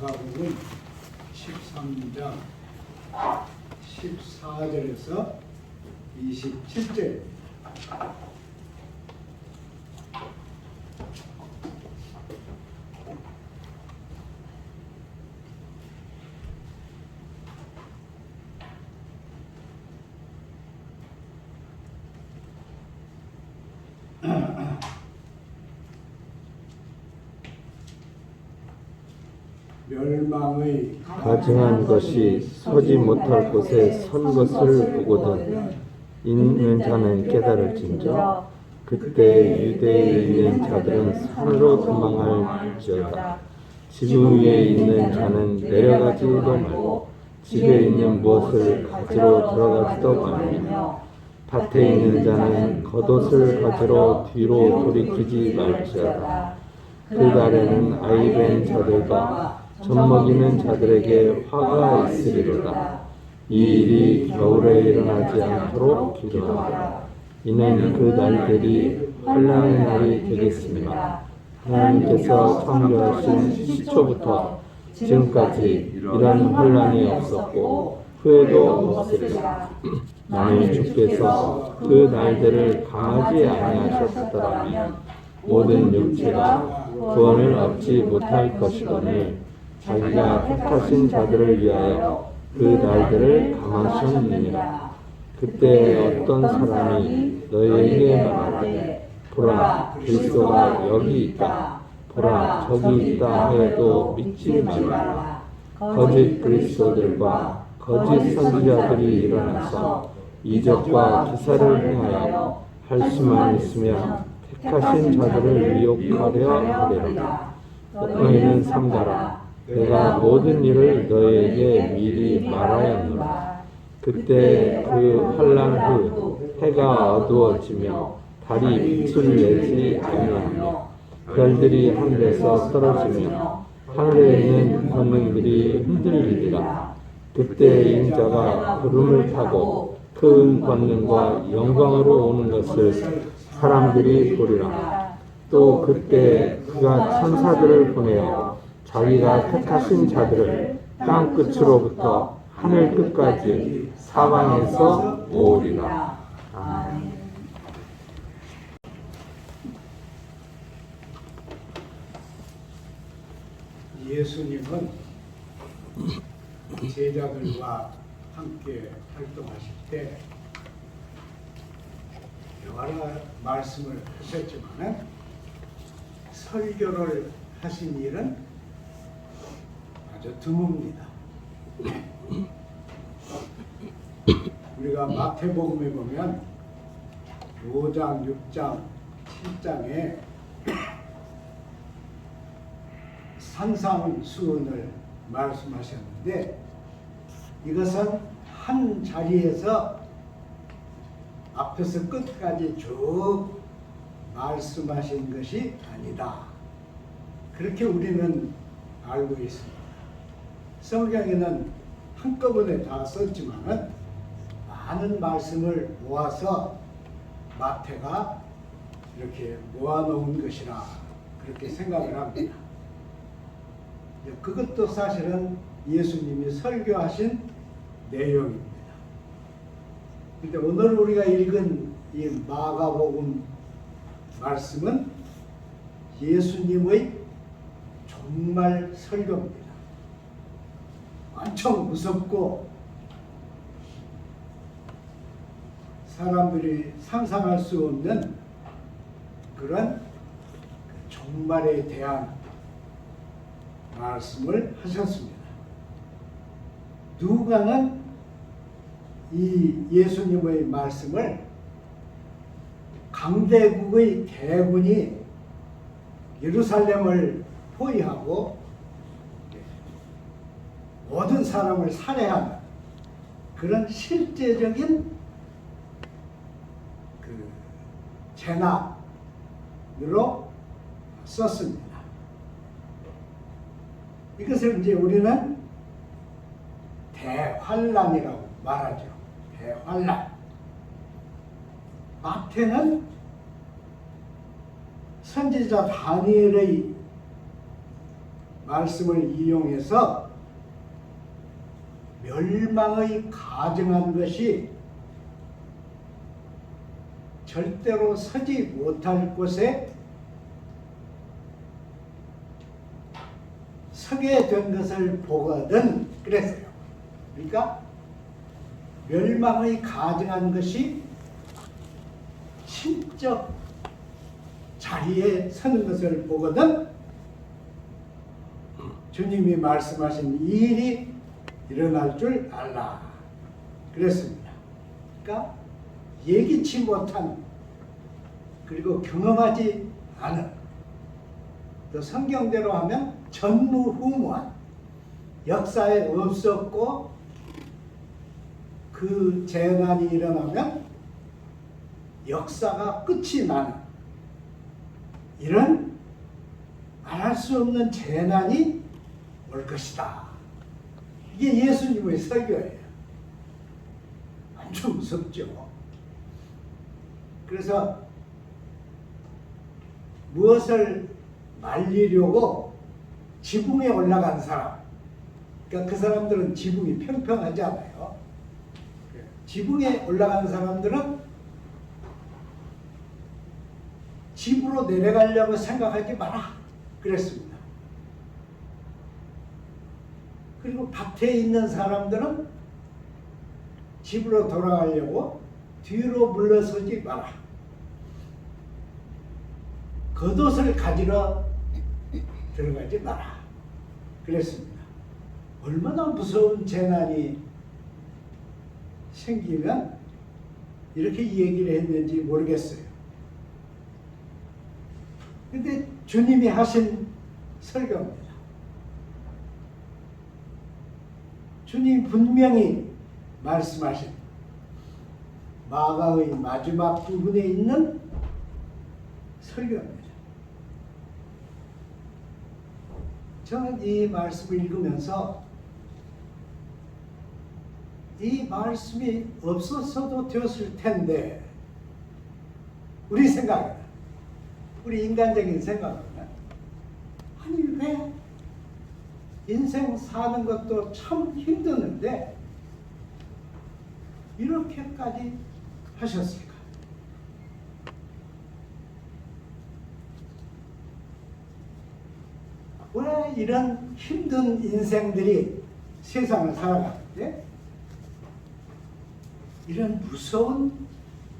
마가복음 13장 14절에서 27절. 멸망의 가증한 것이 서지 못할 곳에 선 것을 보거든 있는 자는 깨달을진저 그때 유대에 있는 자들은 산으로 도망할지어다. 지붕 위에 있는 자는 내려가지도 말고 집에 있는 무엇을 가지러 들어가지도 말며 밭에 있는 자는 겉옷을 가지러 뒤로 돌이키지 말지어다. 그 날에는 아이된 자들과 젖먹이는 자들에게 화가 있으리로다. 이 일이 겨울에 일어나지 않도록 기도하라. 이는 그 날들이 환난의 날이 되겠습니다. 하나님께서 창조하신 시초부터 지금까지 이런 환난이 없었고 후에도 없으리라. 만일 주께서 그 날들을 감하지 아니하셨더라면 모든 육체가 구원을 얻지 못할 것이거늘 자기가 택하신 자들을 위하여 그 날들을 감하셨느니라. 그때 어떤 사람이 너희에게 말하되 보라 그리스도가 여기 있다 보라 저기 있다 하여도 믿지 말라. 거짓 그리스도들과 거짓 선지자들이 일어나서 이적과 기사를 행하여 할 수만 있으면 택하신 자들을 미혹하려 하리라. 너희는 삼가라. 내가 모든 일을 너희에게 미리 말하였노라. 그때 그 환난 후 해가 어두워지며 달이 빛을 내지 아니하며 별들이 하늘에서 떨어지며 하늘에 있는 권능들이 흔들리리라. 그때 인자가 구름을 타고 큰 권능과 영광으로 오는 것을 사람들이 보리라. 또 그때 그가 천사들을 보내어 자기가 택하신 자들을 땅 끝으로부터 하늘 끝까지 사방에서 모으리라. 아멘. 예수님은 제자들과 함께 활동하실 때 여러 말씀을 하셨지만 설교를 하신 일은 아주 드뭅니다. 우리가 마태복음에 보면 5장, 6장, 7장에 산상수훈을 말씀하셨는데 이것은 한 자리에서 앞에서 끝까지 쭉 말씀하신 것이 아니다. 그렇게 우리는 알고 있습니다. 성경에는 한꺼번에 다 썼지만 많은 말씀을 모아서 마태가 이렇게 모아놓은 것이라 그렇게 생각을 합니다. 그것도 사실은 예수님이 설교하신 내용입니다. 그런데 오늘 우리가 읽은 이 마가복음 말씀은 예수님의 정말 설교입니다. 엄청 무섭고 사람들이 상상할 수 없는 그런 종말에 대한 말씀을 하셨습니다. 누가는 이 예수님의 말씀을 강대국의 대군이 예루살렘을 포위하고 모든 사람을 살해하는 그런 실제적인 그 재난으로 썼습니다. 이것을 이제 우리는 대환란이라고 말하죠. 대환란. 마태는 선지자 다니엘의 말씀을 이용해서 멸망의 가증한 것이 절대로 서지 못할 곳에 서게 된 것을 보거든 그랬어요. 그러니까 멸망의 가증한 것이 신적 자리에 서는 것을 보거든 주님이 말씀하신 이 일이 일어날 줄 알라 그랬습니다. 그러니까 예기치 못한 그리고 경험하지 않은 또 성경대로 하면 전무후무한 역사에 없었고 그 재난이 일어나면 역사가 끝이 나는 이런 말할 수 없는 재난이 올 것이다. 이게 예수님의 설교예요. 아주 무섭죠. 그래서 무엇을 말리려고 지붕에 올라간 사람, 그러니까 그 사람들은 지붕이 평평하지 않아요. 지붕에 올라간 사람들은 집으로 내려가려고 생각하지 마라 그랬습니다. 그리고 밭에 있는 사람들은 집으로 돌아가려고 뒤로 물러서지 마라. 겉옷을 가지러 들어가지 마라 그랬습니다. 얼마나 무서운 재난이 생기면 이렇게 얘기를 했는지 모르겠어요. 근데 주님이 하신 설교입니다. 주님 분명히 말씀하신 마가의 마지막 부분에 있는 설교입니다. 저는 이 말씀을 읽으면서 이 말씀이 없었어도 되었을 텐데 우리 생각에 우리 인간적인 생각은 아니 왜 인생 사는 것도 참 힘드는데 이렇게까지 하셨을까? 왜 이런 힘든 인생들이 세상을 살아가는데 이런 무서운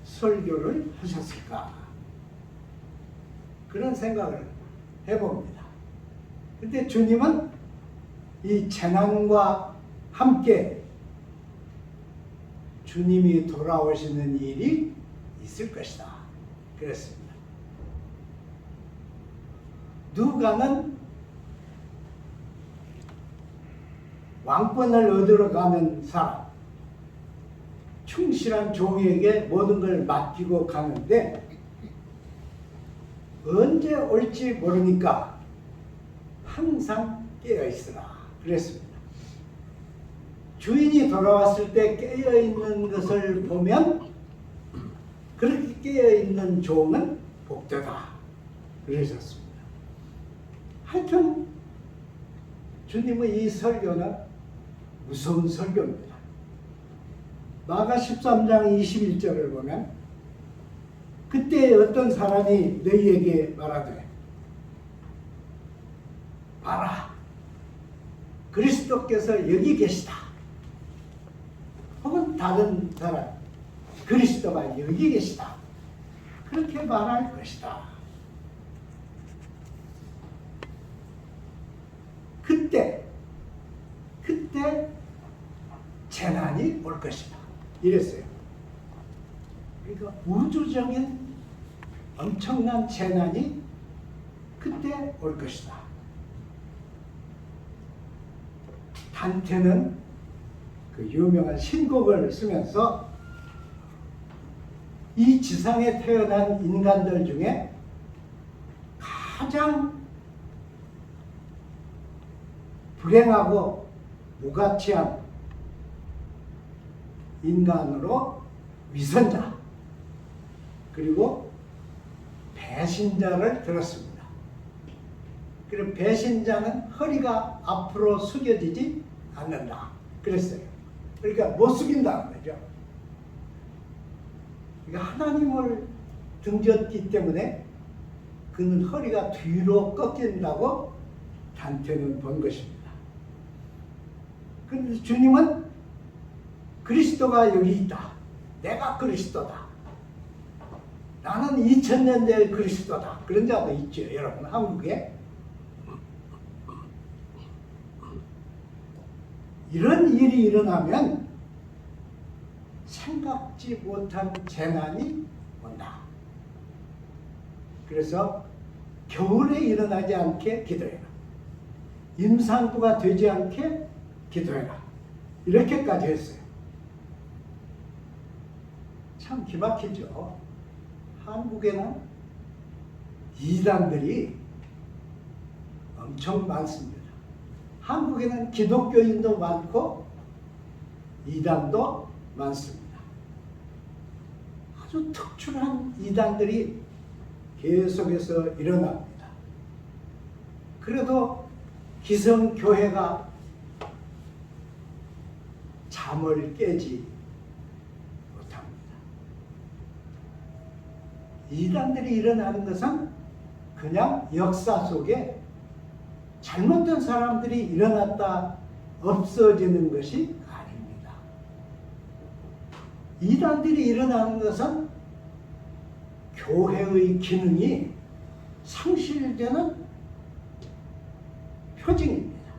설교를 하셨을까? 그런 생각을 해봅니다. 근데 주님은 이 재난과 함께 주님이 돌아오시는 일이 있을 것이다 그랬습니다. 누가는 왕권을 얻으러 가는 사람, 충실한 종에게 모든 걸 맡기고 가는데 언제 올지 모르니까 항상 깨어 있으라 그랬습니다. 주인이 돌아왔을 때 깨어 있는 것을 보면 그렇게 깨어 있는 종은 복되다 그러셨습니다. 하여튼 주님의 이 설교는 무서운 설교입니다. 마가 13장 21절을 보면 그때 어떤 사람이 너희에게 말하되 봐라 그리스도께서 여기 계시다. 혹은 다른 사람 그리스도가 여기 계시다. 그렇게 말할 것이다. 그때 재난이 올 것이다. 이랬어요. 그러니까 우주적인 엄청난 재난이 그때 올 것이다. 단테는 그 유명한 신곡을 쓰면서 이 지상에 태어난 인간들 중에 가장 불행하고 무가치한 인간으로 위선자 그리고 배신자를 들었습니다. 그리고 배신자는 허리가 앞으로 숙여지지 않는다. 그랬어요. 그러니까 못 숙인다는 거죠. 그러니까 하나님을 등졌기 때문에 그는 허리가 뒤로 꺾인다고 단테는 본 것입니다. 그런데 주님은 그리스도가 여기 있다. 내가 그리스도다. 나는 2000년대의 그리스도다. 그런 자도 있죠. 여러분 한국에. 이런 일이 일어나면 생각지 못한 재난이 온다. 그래서 겨울에 일어나지 않게 기도해라. 임산부가 되지 않게 기도해라. 이렇게까지 했어요. 참 기막히죠. 한국에는 이단들이 엄청 많습니다. 한국에는 기독교인도 많고 이단도 많습니다. 아주 특출한 이단들이 계속해서 일어납니다. 그래도 기성교회가 잠을 깨지 못합니다. 이단들이 일어나는 것은 그냥 역사 속에 잘못된 사람들이 일어났다 없어지는 것이 아닙니다. 이단들이 일어나는 것은 교회의 기능이 상실되는 표징입니다.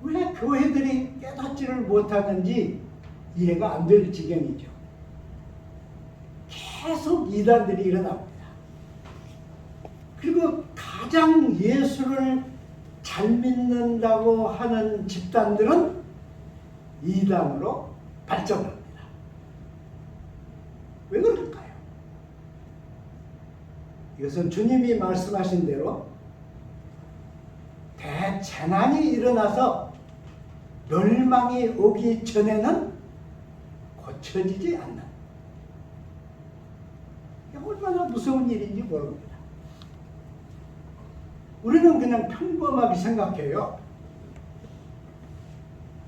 왜 교회들이 깨닫지를 못하는지 이해가 안 될 지경이죠. 계속 이단들이 일어납니다. 그리고 가장 예수를 잘 믿는다고 하는 집단들은 이단으로 발전합니다. 왜 그럴까요? 이것은 주님이 말씀하신 대로 대재난이 일어나서 멸망이 오기 전에는 고쳐지지 않는, 얼마나 무서운 일인지 모릅니다. 우리는 그냥 평범하게 생각해요.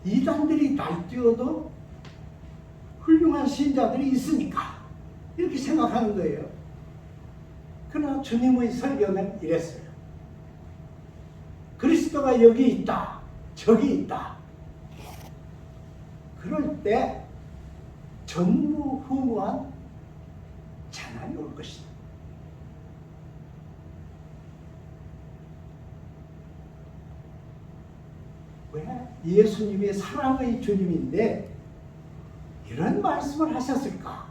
이단들이 날뛰어도 훌륭한 신자들이 있으니까 이렇게 생각하는 거예요. 그러나 주님의 설교는 이랬어요. 그리스도가 여기 있다, 저기 있다. 그럴 때 전무후무한 재난이 올 것이다. 왜? 예수님이 사랑의 주님인데 이런 말씀을 하셨을까?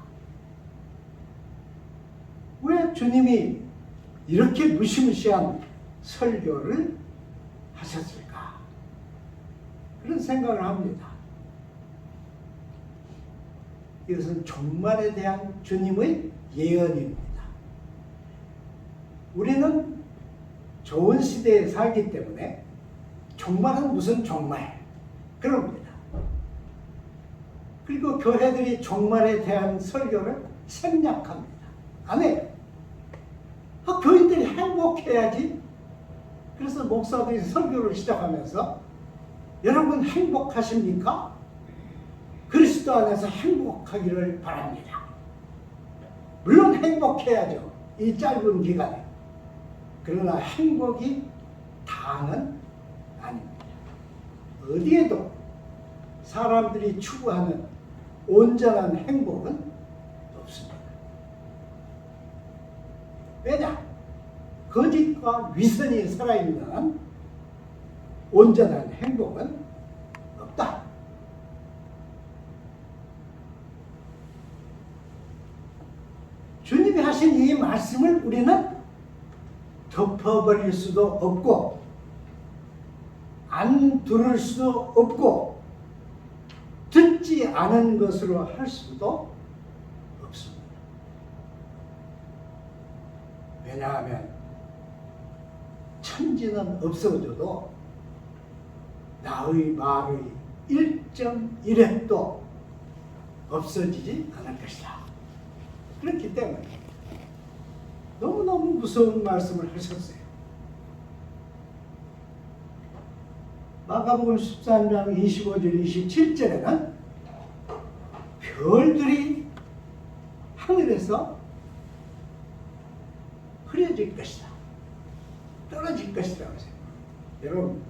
왜 주님이 이렇게 무시무시한 설교를 하셨을까? 그런 생각을 합니다. 이것은 종말에 대한 주님의 예언입니다. 우리는 좋은 시대에 살기 때문에 종말은 무슨 종말? 그럽니다. 그리고 교회들이 종말에 대한 설교를 생략합니다. 안 해요. 교인들이 행복해야지. 그래서 목사들이 설교를 시작하면서 여러분 행복하십니까? 그리스도 안에서 행복하기를 바랍니다. 물론 행복해야죠. 이 짧은 기간에. 그러나 행복이 다는 아닙니다. 어디에도 사람들이 추구하는 온전한 행복은 없습니다. 왜냐? 거짓과 위선이 살아있는 온전한 행복은 없다. 주님이 하신 이 말씀을 우리는 덮어버릴 수도 없고 안 들을 수도 없고 듣지 않은 것으로 할 수도 없습니다. 왜냐하면 천지는 없어져도 나의 말의 1.1획도 없어지지 않을 것이다. 그렇기 때문에 너무너무 무서운 말씀을 하셨어요. 마가복음 13장 25절 27절에는 별들이 하늘에서 흐려질 것이다, 떨어질 것이라고 했어요. 여러분,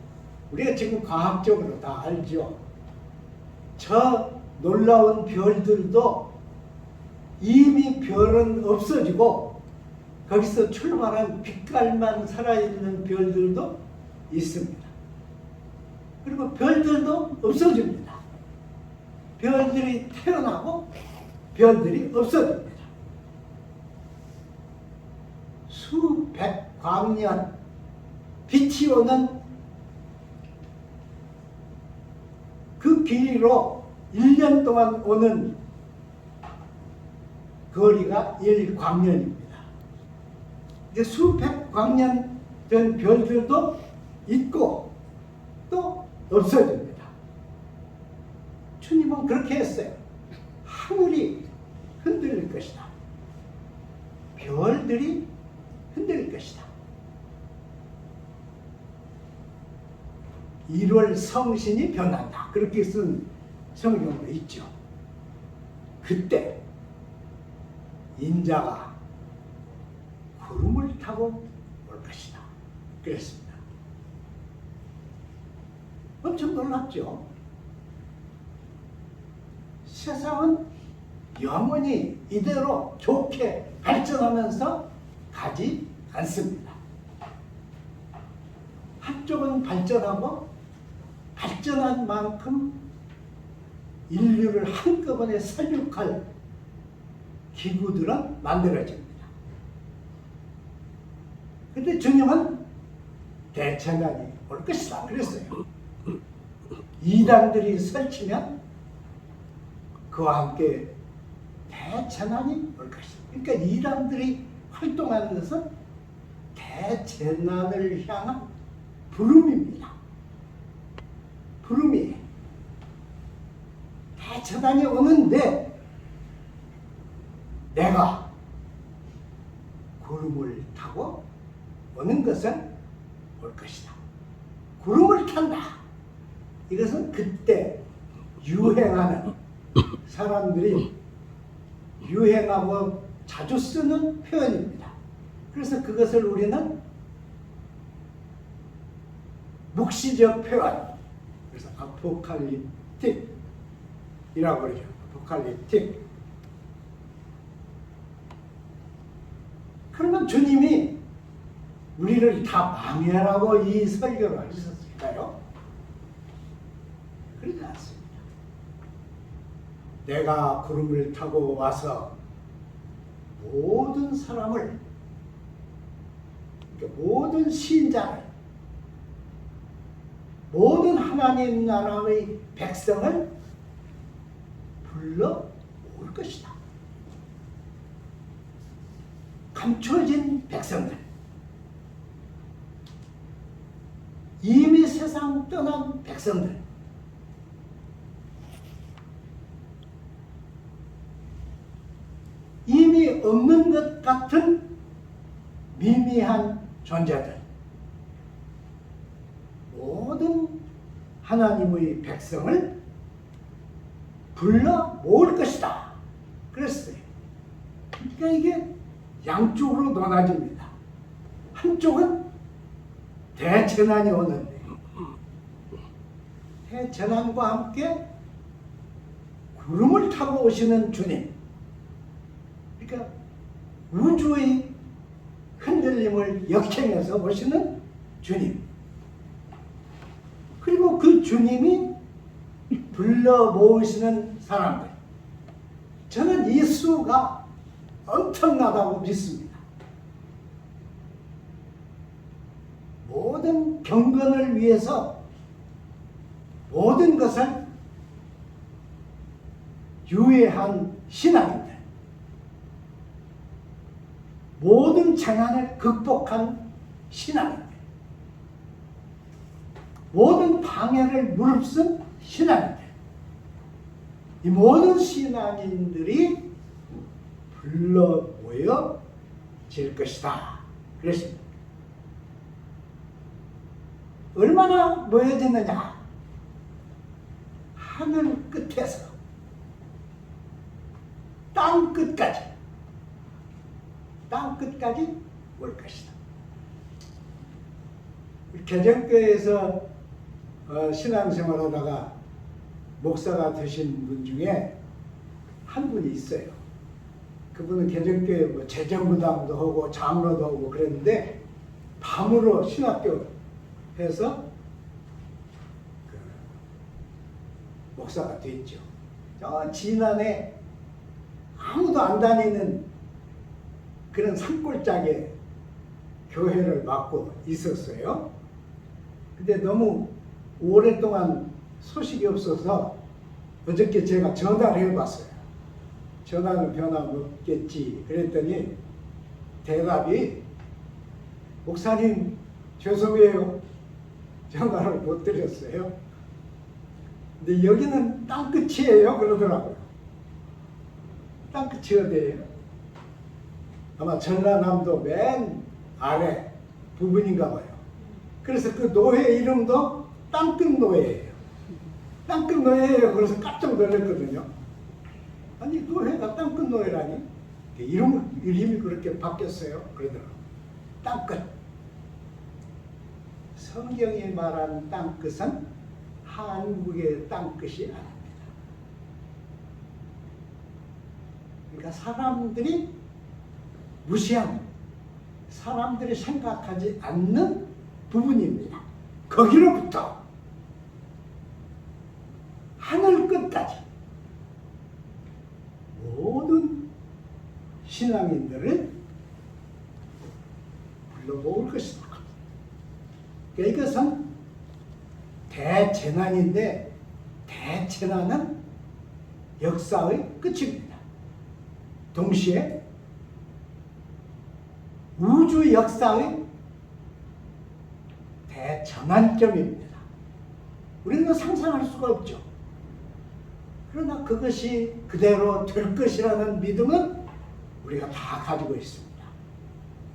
우리가 지금 과학적으로 다 알죠. 저 놀라운 별들도 이미 별은 없어지고 거기서 출발한 빛깔만 살아있는 별들도 있습니다. 그리고 별들도 없어집니다. 별들이 태어나고 별들이 없어집니다. 수백 광년 빛이 오는 그 길이로 1년 동안 오는 거리가 1광년입니다. 이제 수백 광년 된 별들도 있고 또 없어집니다. 주님은 그렇게 했어요. 하늘이 흔들릴 것이다. 별들이 흔들릴 것이다. 1월 성신이 변한다. 그렇게 쓴 성경도 있죠. 그때 인자가 구름을 타고 올 것이다. 그랬습니다. 엄청 놀랍죠? 세상은 영원히 이대로 좋게 발전하면서 가지 않습니다. 한쪽은 발전하고 발전한 만큼 인류를 한꺼번에 살육할 기구들은 만들어집니다. 근데 주님은 대천란이 올 것이다 그랬어요. 이단들이 설치면 그와 함께 대천란이 올 것이다. 그러니까 이단들이 활동하는 것은 대재난을 향한 부름입니다. 부름이에요. 대재난이 오는데 내가 구름을 타고 오는 것은 올 것이다. 구름을 탄다. 이것은 그때 유행하는 사람들이 유행하고 자주 쓰는 표현입니다. 그래서 그것을 우리는 묵시적 표현, 그래서 아포칼립틱이라고 그러죠. 아포칼립틱. 그러면 주님이 우리를 다 망해라고 이 설교를 하셨을까요? 그러지 않습니다. 내가 구름을 타고 와서 모든 사람을, 모든 신자를, 모든 하나님 나라의 백성을 불러 올 것이다. 감춰진 백성들, 이미 세상 떠난 백성들, 이미 없는 것 같은 미미한 존재들, 모든 하나님의 백성을 불러 모을 것이다 그랬어요. 그러니까 이게 양쪽으로 나눠집니다. 한쪽은 대재난이 오는데 대재난과 함께 구름을 타고 오시는 주님, 그러니까 우주의 흔들림을 역행해서 오시는 주님, 그리고 그 주님이 불러 모으시는 사람들, 저는 이 수가 엄청나다고 믿습니다. 모든 경건을 위해서 모든 것을 유예한 신앙인들, 모든 재난을 극복한 신앙인들, 모든 방해를 무릅쓴 신앙인들, 이 모든 신앙인들이 불러 모여 질 것이다. 그랬습니다. 얼마나 모여졌느냐? 하늘 끝에서 땅 끝까지 올 것이다. 개정교회에서 신앙생활하다가 목사가 되신 분 중에 한 분이 있어요. 그분은 개정교회 뭐 재정부담도 하고 장로도 하고 그랬는데 밤으로 신학교 해서 목사가 됐죠. 저 진안에 아무도 안 다니는 그런 산골짜기에 교회를 맡고 있었어요. 근데 너무 오랫동안 소식이 없어서 어저께 제가 전화를 해봤어요. 전화는 변함없겠지. 그랬더니 대답이 목사님 죄송해요. 전화를 못 드렸어요. 근데 여기는 땅끝이에요. 그러더라고요. 땅끝이 어디예요? 아마 전라남도 맨 아래 부분인가 봐요. 그래서 그 노회 이름도 땅끝 노회예요. 땅끝 노회예요. 그래서 깜짝 놀랐거든요. 아니 노회가 땅끝 노회라니? 이름이 그렇게 바뀌었어요. 그러더라고요. 땅끝. 성경이 말한 땅끝은 한국의 땅끝이 아닙니다. 그러니까 사람들이 무시하는, 사람들이 생각하지 않는 부분입니다. 거기로부터 하늘 끝까지 모든 신앙인들을 불러모을 것이다. 그러니까 이것은 대재난인데 대재난은 역사의 끝입니다. 동시에 우주 역사의 대전환점입니다. 우리는 상상할 수가 없죠. 그러나 그것이 그대로 될 것이라는 믿음은 우리가 다 가지고 있습니다.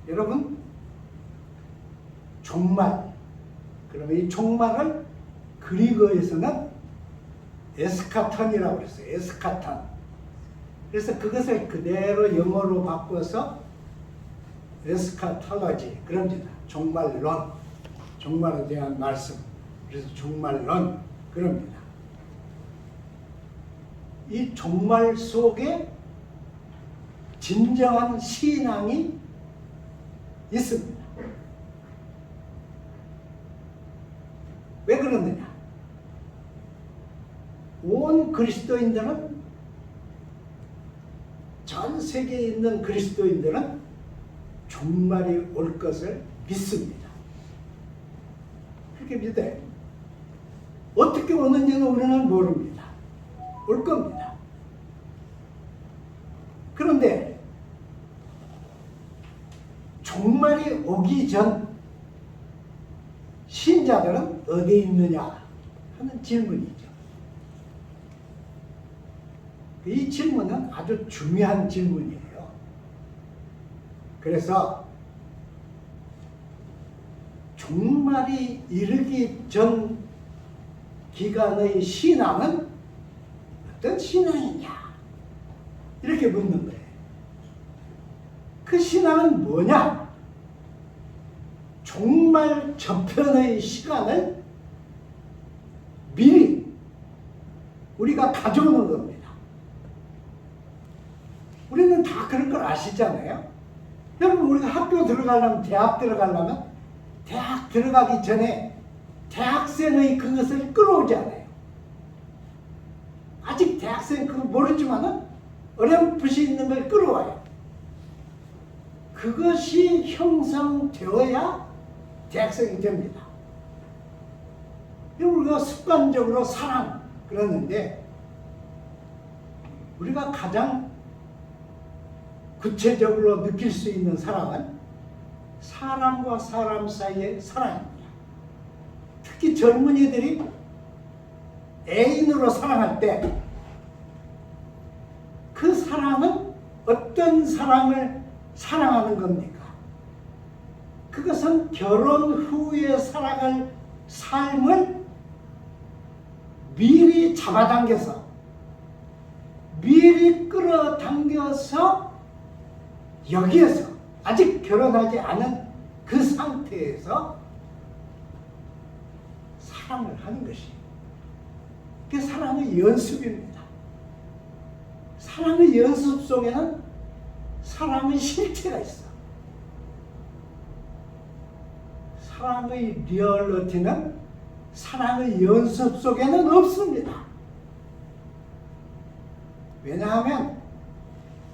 여러분, 종말, 그러면 이 종말을 그리거에서는 에스카톤이라고 했어요. 에스카톤. 그래서 그것을 그대로 영어로 바꿔서 에스카톨로지 그럽니다. 종말론, 종말에 대한 말씀. 그래서 종말론 그럽니다. 이 종말 속에 진정한 신앙이 있습니다. 왜 그러느냐? 온 그리스도인들은, 전 세계에 있는 그리스도인들은 종말이 올 것을 믿습니다. 그렇게 믿어요. 어떻게 오는지는 우리는 모릅니다. 올 겁니다. 그런데 종말이 오기 전 신자들은 어디에 있느냐 하는 질문이죠. 이 질문은 아주 중요한 질문이에요. 그래서 종말이 이르기 전 기간의 신앙은 어떤 신앙이냐? 이렇게 묻는 거예요. 그 신앙은 뭐냐? 종말 저편의 시간을 미리 우리가 가져오는 겁니다. 우리는 다 그런 걸 아시잖아요. 여러분, 우리가 학교 들어가려면, 대학 들어가려면 대학 들어가기 전에 대학생의 그것을 끌어오잖아요. 아직 대학생 그거 모르지만은 어렴풋이 있는 걸 끌어와요. 그것이 형성되어야 대학생이 됩니다. 우리가 습관적으로 사랑 그러는데, 우리가 가장 구체적으로 느낄 수 있는 사랑은 사람과 사람 사이의 사랑입니다. 특히 젊은이들이 애인으로 사랑할 때 그 사랑은 어떤 사랑을 사랑하는 겁니까? 그것은 결혼 후에 살아갈 삶을 미리 잡아당겨서 미리 끌어당겨서 여기에서 아직 결혼하지 않은 그 상태에서 사랑을 하는 것이 그게 사랑의 연습입니다. 사랑의 연습 속에는 사랑의 실체가 있어. 사랑의 리얼리티는 사랑의 연습 속에는 없습니다. 왜냐하면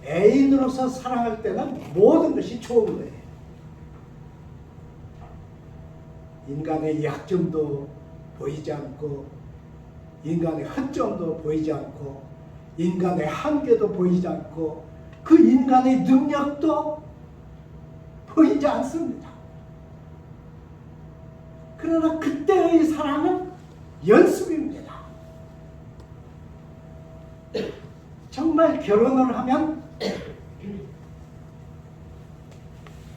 애인으로서 사랑할 때는 모든 것이 좋은 거예요. 인간의 약점도 보이지 않고 인간의 허점도 보이지 않고 인간의 한계도 보이지 않고 그 인간의 능력도 보이지 않습니다. 그러나 그때의 사랑은 연습입니다. 정말 결혼을 하면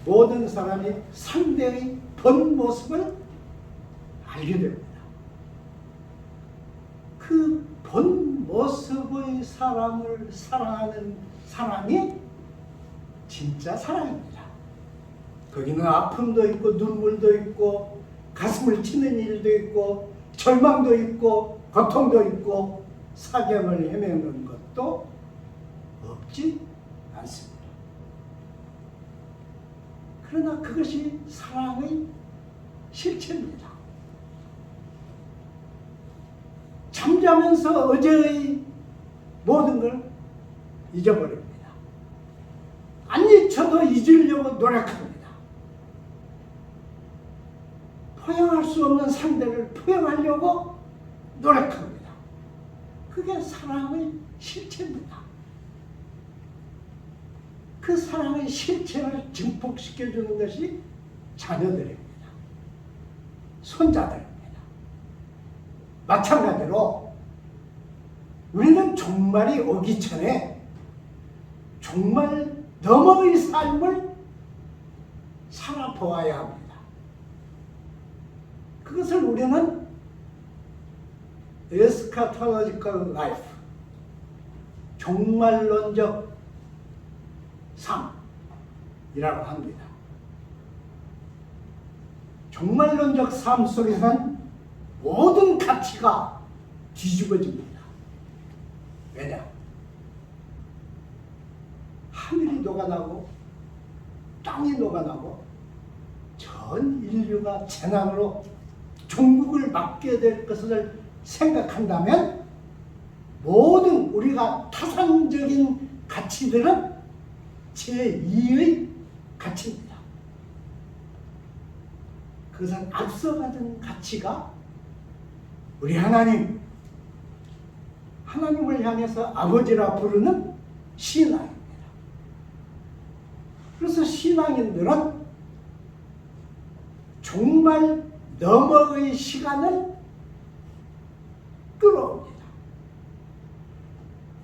모든 사람이 상대의 본 모습을 알게 됩니다. 그 본 모습의 사람을 사랑하는 사랑이 진짜 사랑입니다. 거기는 아픔도 있고 눈물도 있고 가슴을 치는 일도 있고 절망도 있고 고통도 있고 사경을 헤매는 것도 없지 않습니다. 그러나 그것이 사랑의 실체입니다. 잠자면서 어제의 모든 걸 잊어버립니다. 안 잊혀도 잊으려고 노력합니다. 포용할 수 없는 상대를 포용하려고 노력합니다. 그게 사랑의 실체입니다. 그 사랑의 실체를 증폭시켜주는 것이 자녀들입니다. 손자들입니다. 마찬가지로 우리는 종말이 오기 전에 종말 너머의 삶을 살아보아야 합니다. 그것을 우리는 eschatological life, 종말론적 삶이라고 합니다. 종말론적 삶 속에서는 모든 가치가 뒤집어집니다. 왜냐? 하늘이 녹아나고 땅이 녹아나고 전 인류가 재난으로 종국을 맞게 될 것을 생각한다면 모든 우리가 타산적인 가치들은 제2의 가치입니다. 그것은 앞서가는 가치가 우리 하나님을 향해서 아버지라 부르는 신앙입니다. 그래서 신앙인들은 종말 너머의 시간을 끌어옵니다.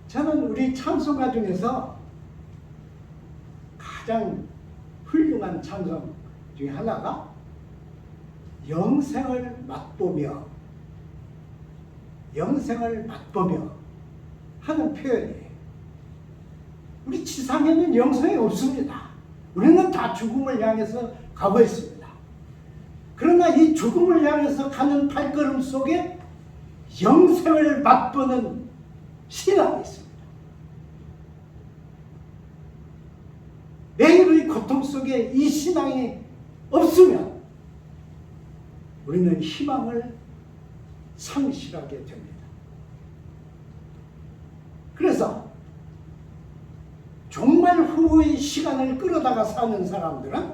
저는 우리 찬송가 중에서 가장 훌륭한 찬송 중에 하나가 영생을 맛보며 하는 표현이에요. 우리 지상에는 영생이 없습니다. 우리는 다 죽음을 향해서 가고 있습니다. 그러나 이 죽음을 향해서 가는 발걸음 속에 영생을 맛보는 신앙이 있습니다. 매일의 고통 속에 이 신앙이 없으면 우리는 희망을 상실하게 됩니다. 그래서 종말 후의 시간을 끌어다가 사는 사람들은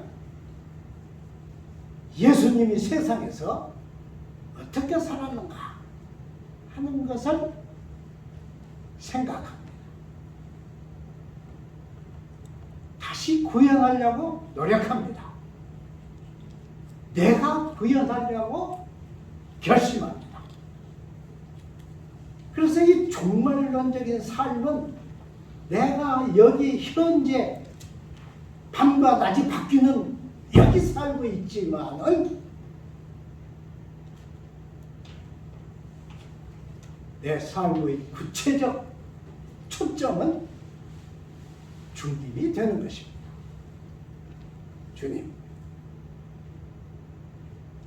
예수님이 세상에서 어떻게 살았는가 하는 것을 생각합니다. 다시 구현하려고 노력합니다. 내가 구현하려고 결심합니다. 그래서 이 종말론적인 삶은 내가 여기 현재 밤과 낮이 바뀌는 여기 살고 있지만은 내 삶의 구체적 초점은 주님이 되는 것입니다. 주님.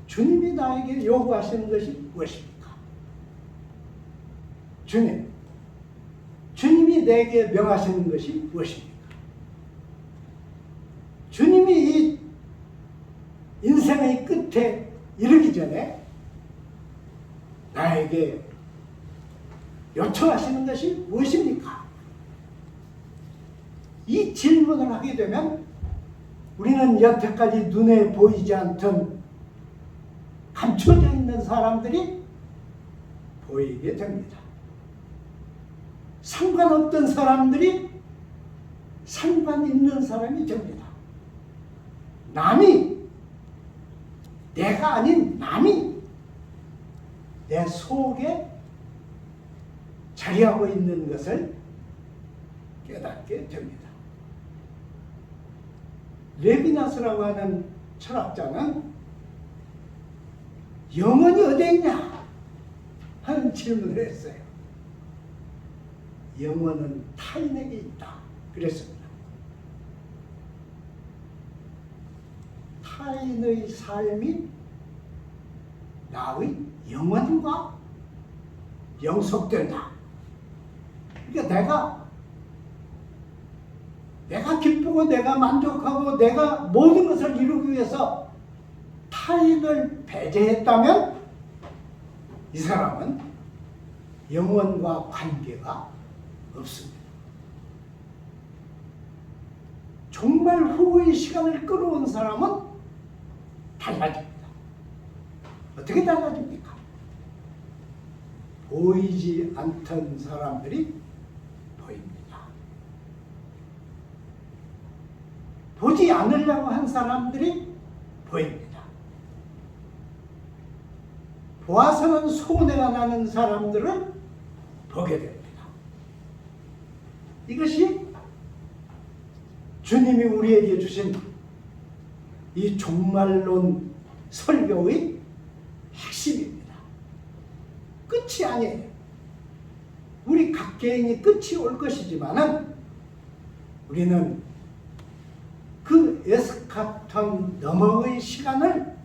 주님이 나에게 요구하시는 것이 무엇입니까? 주님. 주님이 내게 명하시는 것이 무엇입니까? 주님이 이 인생의 끝에 이르기 전에 나에게 요청하시는 것이 무엇입니까? 이 질문을 하게 되면 우리는 여태까지 눈에 보이지 않던 감춰져 있는 사람들이 보이게 됩니다. 상관없던 사람들이 상관 있는 사람이 됩니다. 남이, 내가 아닌 남이 내 속에 자리하고 있는 것을 깨닫게 됩니다. 레비나스라고 하는 철학자는 영혼이 어디 있냐 하는 질문을 했어요. 영혼은 타인에게 있다 그랬습니다. 타인의 삶이 나의 영혼과 영속된다. 그러니까 내가 기쁘고 내가 만족하고 내가 모든 것을 이루기 위해서 타인을 배제했다면 이 사람은 영혼과 관계가 없습니다. 정말 후의 시간을 끌어온 사람은 달라집니다. 어떻게 달라집니까? 보이지 않던 사람들이 보입니다. 보지 않으려고 한 사람들이 보입니다. 보아서는 손해가 나는 사람들을 보게 됩니다. 이것이 주님이 우리에게 주신 이 종말론 설교의 핵심입니다. 끝이 아니에요. 우리 각 개인이 끝이 올 것이지만은 우리는 그 에스카톤 너머의 시간을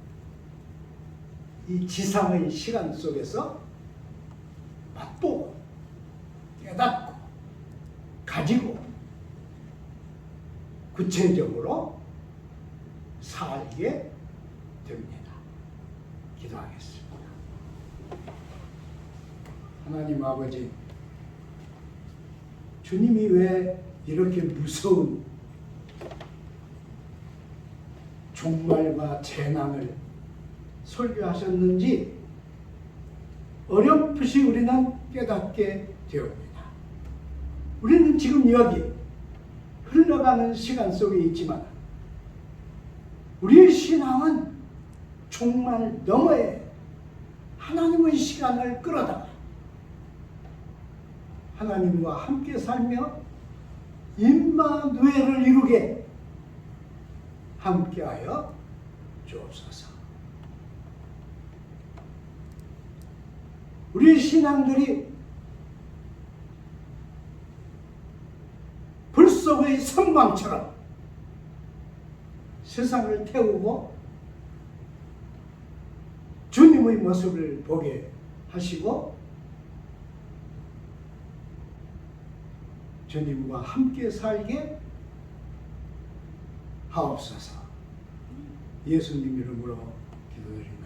이 지상의 시간 속에서 맛보고 깨닫고 가지고 구체적으로 살게 됩니다. 기도하겠습니다. 하나님 아버지, 주님이 왜 이렇게 무서운 종말과 재난을 설교하셨는지 어렴풋이 우리는 깨닫게 되옵니다. 우리는 지금 여기 흘러가는 시간 속에 있지만 우리의 신앙은 종말 너머에 하나님의 시간을 끌어다가 하나님과 함께 살며 임마누엘을 이루게 함께하여 주옵소서. 우리 신앙들이 불 속의 섬광처럼 세상을 태우고 주님의 모습을 보게 하시고 주님과 함께 살게 하옵소서. 예수님 이름으로 기도드립니다.